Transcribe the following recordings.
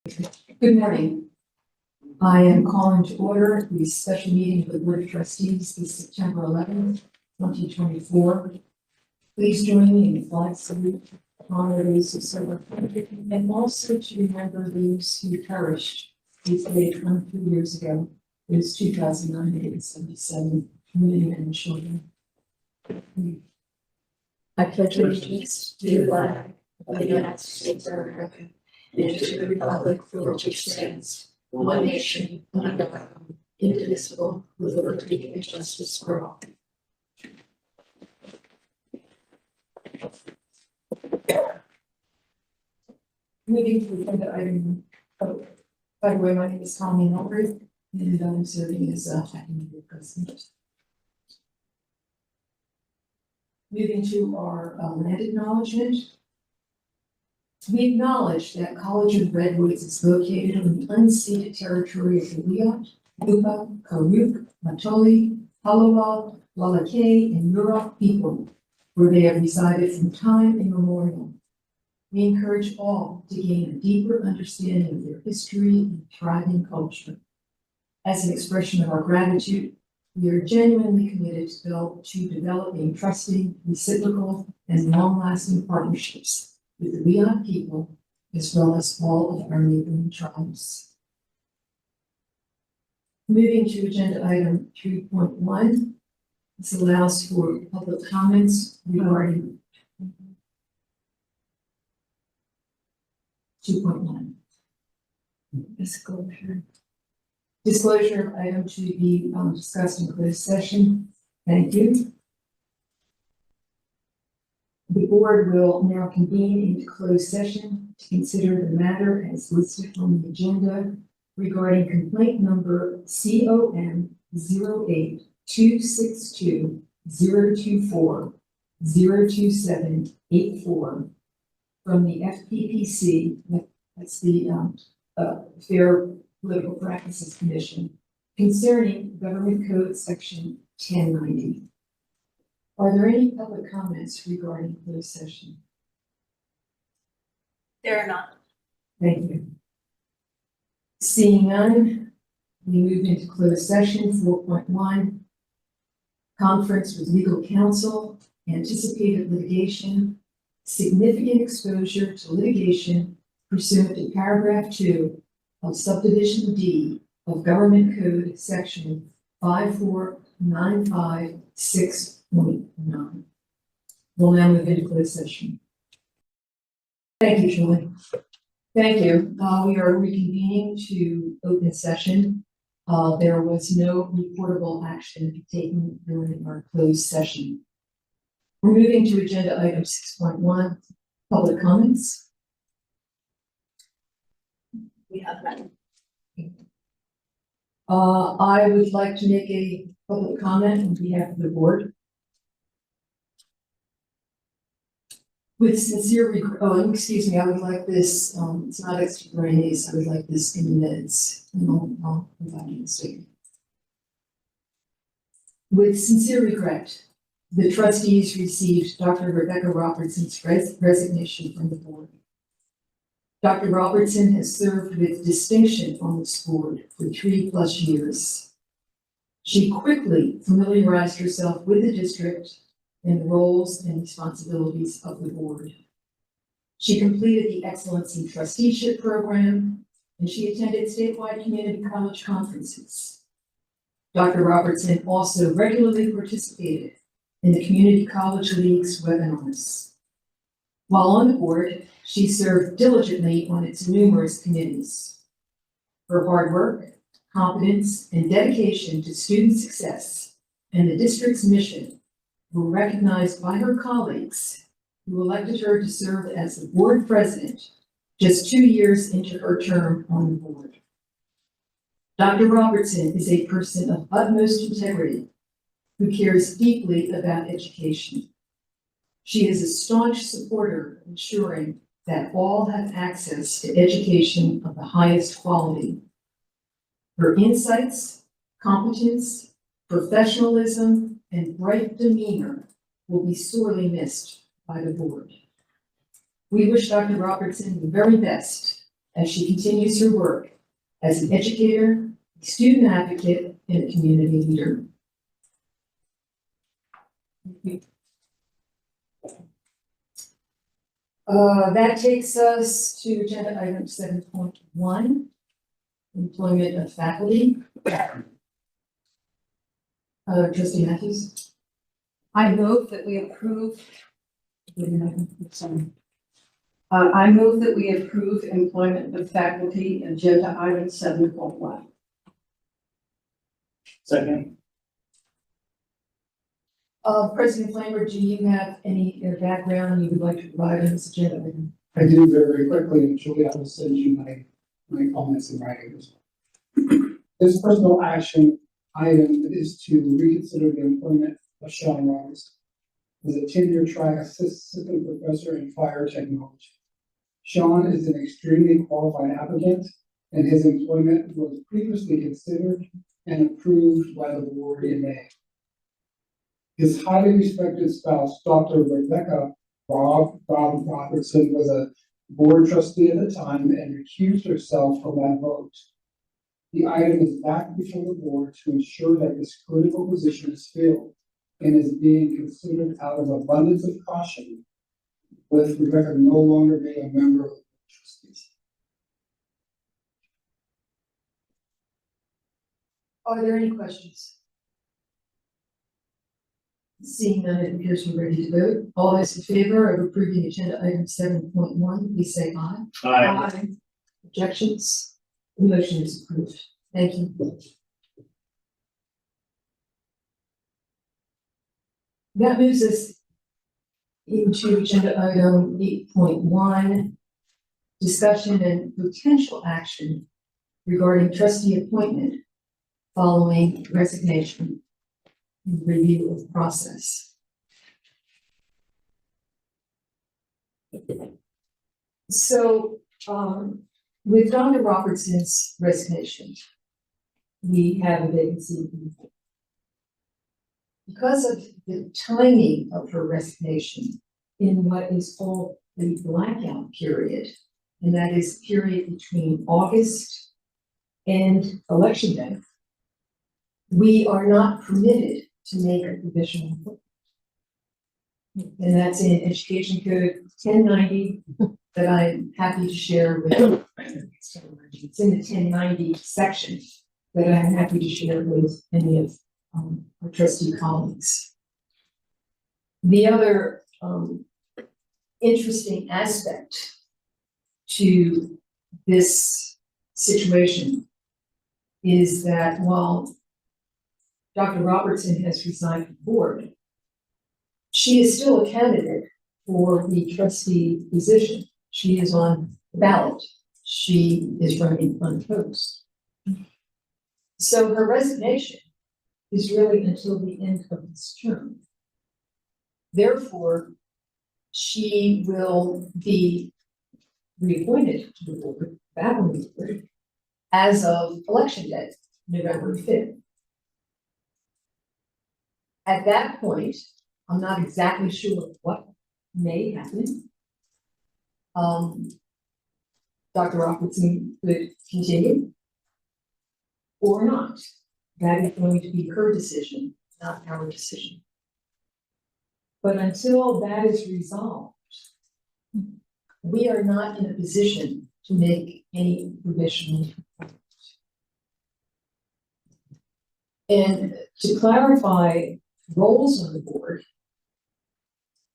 Good morning. I am calling to order the special meeting of the Board of Trustees this September 11th, 2024. Please join me in the flag salute to honor those who served and also to remember those who perished these days 23 years ago. It was 2,977 women and children. I pledge allegiance to the flag of the United States of America and to the republic for which it stands, one nation, under God, indivisible, with liberty and justice for all. Moving to agenda item, by the way, my name is Tommy Albrecht, and I'm serving as acting board president. Moving to our land acknowledgement. We acknowledge that College of Redwoods is located on the unceded territory of the Wiyot, Lupa, Karuk, Matoli, Palawa, Walake, and Yurok people, where they have resided from time immemorial. We encourage all to gain a deeper understanding of their history and thriving culture. As an expression of our gratitude, we are genuinely committed to developing trusting, reciprocal, and long-lasting partnerships with the Wiyot people, as well as all of our neighboring tribes. Moving to agenda item 3.1, this allows for public comments regarding 2.1. Disclosure of item to be discussed in closed session. Thank you. The board will now convene into closed session to consider the matter as listed on the agenda regarding complaint number COM 08-262-024-02784 from the FPPC, that's the Fair Political Practices Commission, concerning Government Code Section 1090. Are there any public comments regarding closed session? There are not. Thank you. Seeing none, we move into closed session 4.1. Conference with legal counsel, anticipated litigation, significant exposure to litigation pursuant to paragraph 2 of subdivision D of Government Code Section 54956.9. We'll now move into closed session. Thank you, Julie. Thank you. We are reconvening to open session. There was no reportable action taken during our closed session. We're moving to agenda item 6.1, public comments. We have none. I would like to make a public comment on behalf of the board. With sincere excuse me, I would like this, it's not extemporaneous, I would like this in minutes. I'll provide you a statement. With sincere regret, the trustees received Dr. Rebecca Robertson's resignation from the board. Dr. Robertson has served with distinction on this board for 3+ years. She quickly familiarized herself with the district and the roles and responsibilities of the board. She completed the Excellence in Trusteeship program, and she attended statewide community college conferences. Dr. Robertson also regularly participated in the Community College League's webinars. While on the board, she served diligently on its numerous committees. Her hard work, competence, and dedication to student success and the district's mission were recognized by her colleagues, who elected her to serve as the board president just 2 years into her term on the board. Dr. Robertson is a person of utmost integrity who cares deeply about education. She is a staunch supporter of ensuring that all have access to education of the highest quality. Her insights, competence, professionalism, and bright demeanor will be sorely missed by the board. We wish Dr. Robertson the very best as she continues her work as an educator, student advocate, and a community leader. That takes us to agenda item 7.1, employment of faculty. Trustee Matthews. I move that we approve. I move that we approve employment of faculty, agenda item 7.1. Second. President Flamer, do you have any background you would like to provide on this agenda item? I do very quickly, and Julie, I will send you my comments in writing as well. This personal action item is to reconsider the employment of Sean Roberts as a tenure-track assistant professor in fire technology. Sean is an extremely qualified applicant, and his employment was previously considered and approved by the board in May. His highly respected spouse, Dr. Rebecca Robertson, was a board trustee at the time and recused herself from that vote. The item is back before the board to ensure that this critical position is filled and is being considered out of abundance of caution, with Rebecca no longer being a member of the board of trustees. Are there any questions? Seeing none, it appears we're ready to vote. All those in favor of approving agenda item 7.1, please say aye. Aye. Objections? The motion is approved. Thank you. That moves us into agenda item 8.1, discussion and potential action regarding trustee appointment following resignation and review of process. So, with Dr. Robertson's resignation, we have a vacancy. Because of the timing of her resignation in what is called the blackout period, and that is period between August and election day, we are not permitted to make a provisional appointment. And that's in Education Code 1090 that I'm happy to share with you. It's in the 1090 section that I'm happy to share with any of our trustee colleagues. The other interesting aspect to this situation is that while Dr. Robertson has resigned from the board, she is still a candidate for the trustee position. She is on the ballot. She is running unopposed. So her resignation is really until the end of this term. Therefore, she will be reappointed to the board, as of election day, November 5th. At that point, I'm not exactly sure what may happen. Dr. Robertson could continue or not. That is going to be her decision, not our decision. But until that is resolved, we are not in a position to make any provisional appointment. And to clarify roles on the board,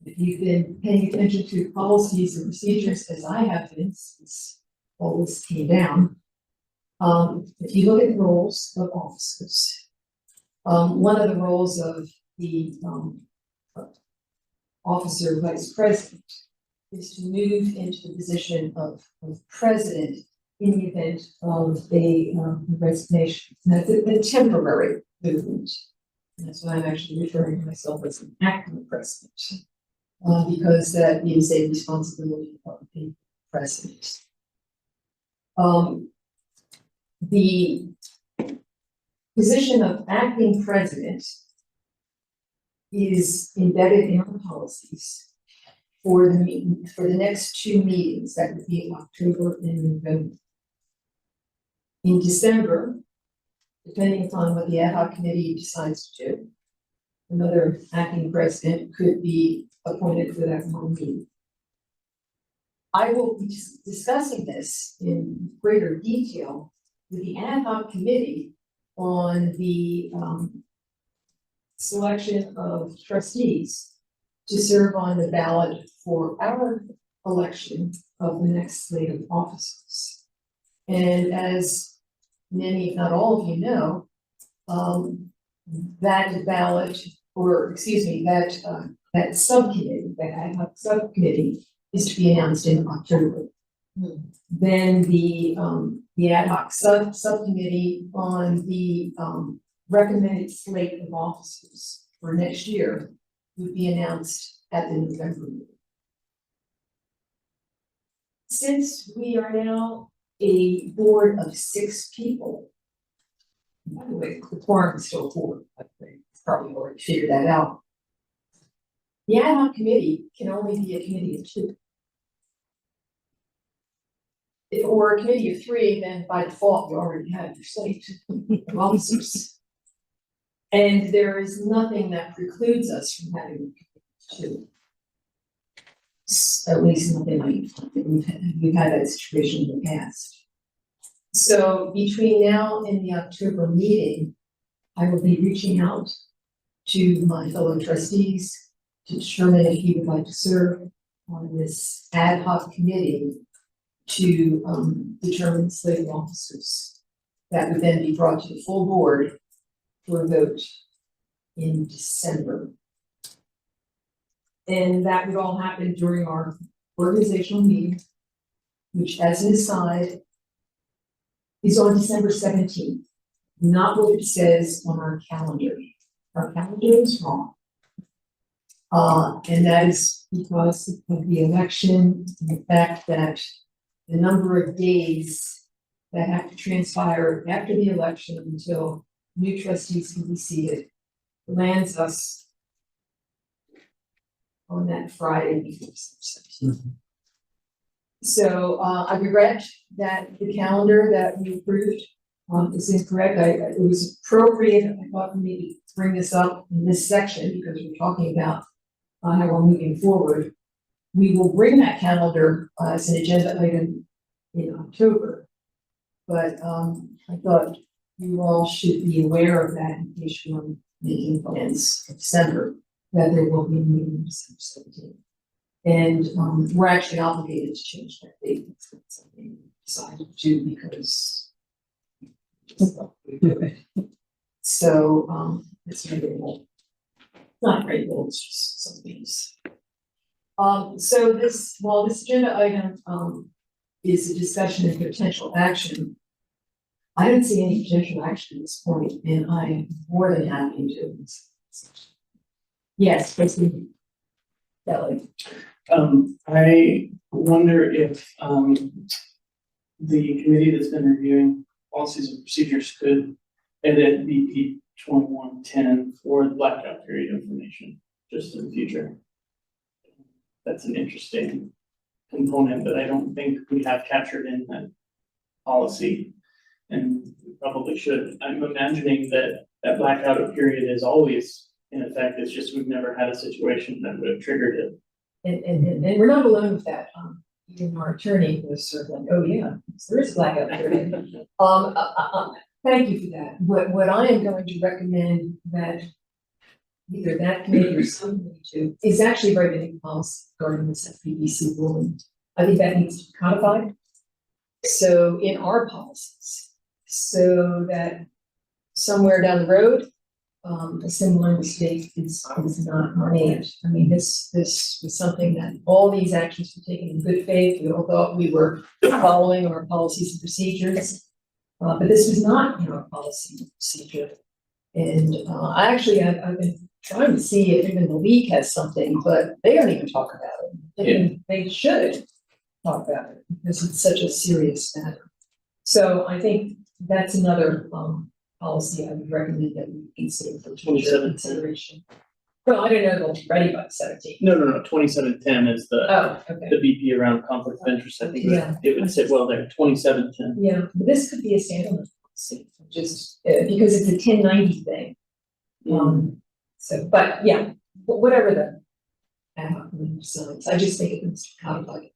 if you've been paying attention to policies and procedures as I have been since all this came down, if you look at the roles of officers, one of the roles of the officer vice president is to move into the position of president in the event of a resignation. That's a temporary movement. And that's why I'm actually referring to myself as an acting president, because that is a responsibility of the president. The position of acting president is embedded in our policies for the meeting, for the next two meetings, that would be October and November. In December, depending upon what the ad hoc committee decides to do, another acting president could be appointed for that one meeting. I will be discussing this in greater detail with the ad hoc committee on the selection of trustees to serve on the ballot for our election of the next slate of officers. And as many, if not all of you know, that ballot, or excuse me, that subcommittee, that ad hoc subcommittee is to be announced in October. Then the ad hoc subcommittee on the recommended slate of officers for next year would be announced at the November meeting. Since we are now a board of 6 people, by the way, the quorum is still 4, but they probably already figured that out. The ad hoc committee can only be a committee of 2. If it were a committee of 3, then by default, you already have your slate of officers. And there is nothing that precludes us from having a committee of 2. At least nothing like we've had that situation in the past. So between now and the October meeting, I will be reaching out to my fellow trustees to determine if you would like to serve on this ad hoc committee to determine the slate of officers that would then be brought to the full board for a vote in December. And that would all happen during our organizational meeting, which, as an aside, is on December 17th, not what it says on our calendar. Our calendar is wrong. And that is because of the election and the fact that the number of days that have to transpire after the election until new trustees can be seated lands us on that Friday before December 17th. So I regret that the calendar that we approved is incorrect. It was appropriate, I thought, for me to bring this up in this section because we're talking about how we're moving forward. We will bring that calendar as an agenda item in October. But I thought you all should be aware of that in case you are making plans for December, that there will be a meeting on December 17th. And we're actually obligated to change that date. It's not something we decided to do because we do it. So it's very old. Not very old, it's just some things. So this, while this agenda item is a discussion of potential action, I don't see any potential action at this point, and I'm more than happy to do this. Yes, President Kelly. I wonder if the committee that's been reviewing policies and procedures could edit BP 2110 for the blackout period information, just in the future. That's an interesting component that I don't think we have captured in that policy, and we probably should. I'm imagining that that blackout period is always in effect. It's just we've never had a situation that would have triggered it. And we're not alone with that. Even our attorney was sort of like, oh yeah, there is a blackout period. Thank you for that. What I am going to recommend that either that committee or somebody to is actually writing a policy regarding this FPBC ruling. I think that needs to be codified. So in our policies, so that somewhere down the road, a similar mistake is not made. I mean, this was something that all these actions were taken in good faith. We all thought we were following our policies and procedures, but this was not in our policy and procedure. And I've been trying to see if even the league has something, but they don't even talk about it. They should talk about it because it's such a serious matter. So I think that's another policy I would recommend that we consider for future consideration. Well, I don't know if it'll be ready by the 17th. No, 2710 is Oh, okay. the BP around conflict of interest. I think Yeah. it would sit well there, 2710. Yeah, but this could be a standalone policy, just, because it's a 1090 thing. So, but yeah, whatever the ad hoc committee decides, I just think it needs to come like.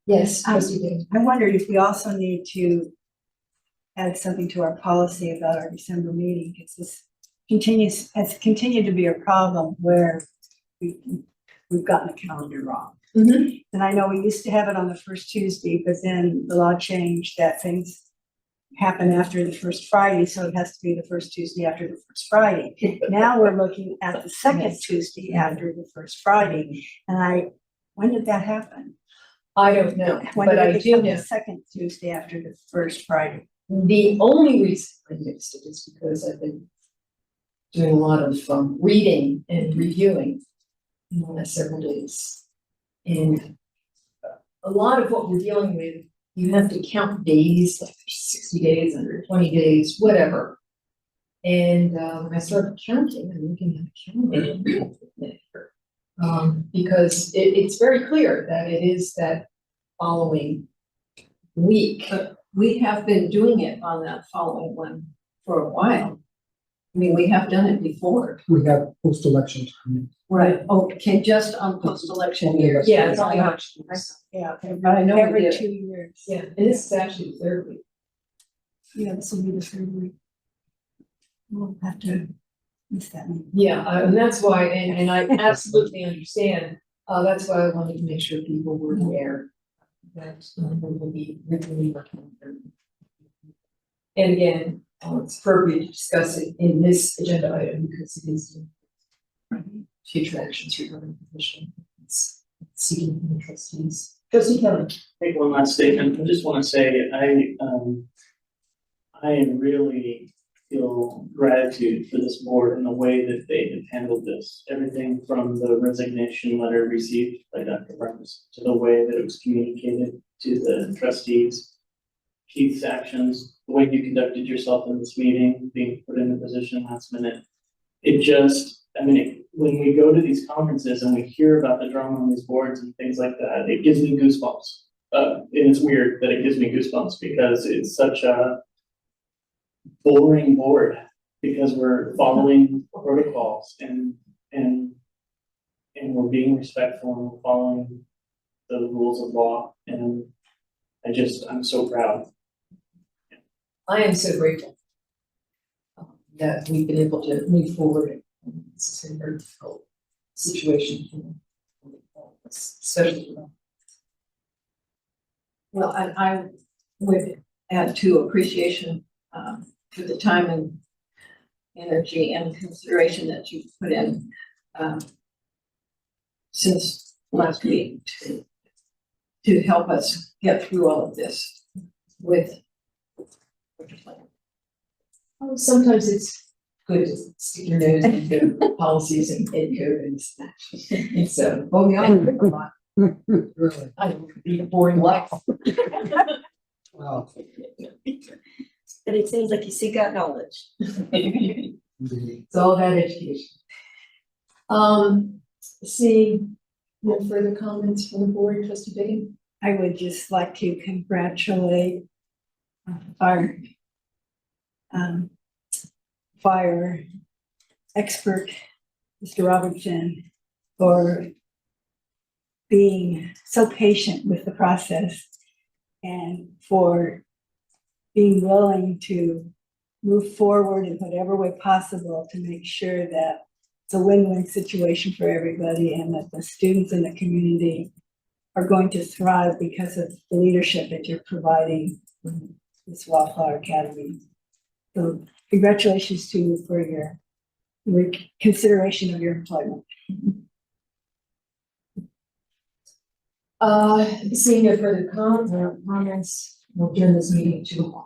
Yes, trustee Davis. I wondered if we also need to add something to our policy about our December meeting, because this has continued to be a problem where we've gotten the calendar wrong. Mhm. And I know we used to have it on the first Tuesday, but then the law changed that things happen after the first Friday, so it has to be the first Tuesday after the first Friday. Now we're looking at the second Tuesday after the first Friday, and when did that happen? I don't know, When but did I it do become know, the second Tuesday after the first Friday? the only reason I mixed it is because I've been doing a lot of reading and reviewing in the last several days. And a lot of what we're dealing with, you have to count days, like 60 days, 120 days, whatever. And when I started counting and looking at the calendar, because it's very clear that it is that following week. But we have been doing it on that following one for a while. I mean, we have done it before. We have post-election time. Right. Okay, just on post-election years. Yeah, it's only much. Yeah, But I know we every did. 2 years. Yeah, and this is actually the third week. Yeah, this will be the third week. We'll have to miss that one. Yeah, and that's why, and I absolutely understand, that's why I wanted to make sure people were aware that we will be reviewing our calendar. And again, it's appropriate to discuss it in this agenda item because it is future actions regarding the position. It's seeking from the trustees. Trustee Kelly. Make one last statement. I just want to say, I really feel gratitude for this board and the way that they have handled this. Everything from the resignation letter received by Dr. Burns to the way that it was communicated to the trustees, Keith's actions, the way you conducted yourself in this meeting, being put in the position last minute. It just, when we go to these conferences and we hear about the drama on these boards and things like that, it gives me goosebumps. And it's weird that it gives me goosebumps because it's such a boring board because we're following protocols and we're being respectful and we're following the rules of law. And I'm so proud. I am so grateful that we've been able to move forward. This is a very difficult situation, especially. Well, and I would add to appreciation for the time and energy and consideration that you've put in since last week to help us get through all of this with. Sometimes it's good to stick your nose into policies and code and stuff. And so, Well, we all learn a lot. Really? I don't lead a boring life. Wow. But it seems like you seek out knowledge. Indeed. It's all about education. Seeing no further comments from the board, trustee Biggin? I would just like to congratulate our fire expert, Mr. Robertson, for being so patient with the process and for being willing to move forward in whatever way possible to make sure that it's a win-win situation for everybody and that the students in the community are going to thrive because of the leadership that you're providing in this Wildflower Academy. So congratulations to you for your consideration of your employment. Seeing no further comments, we'll adjourn this meeting to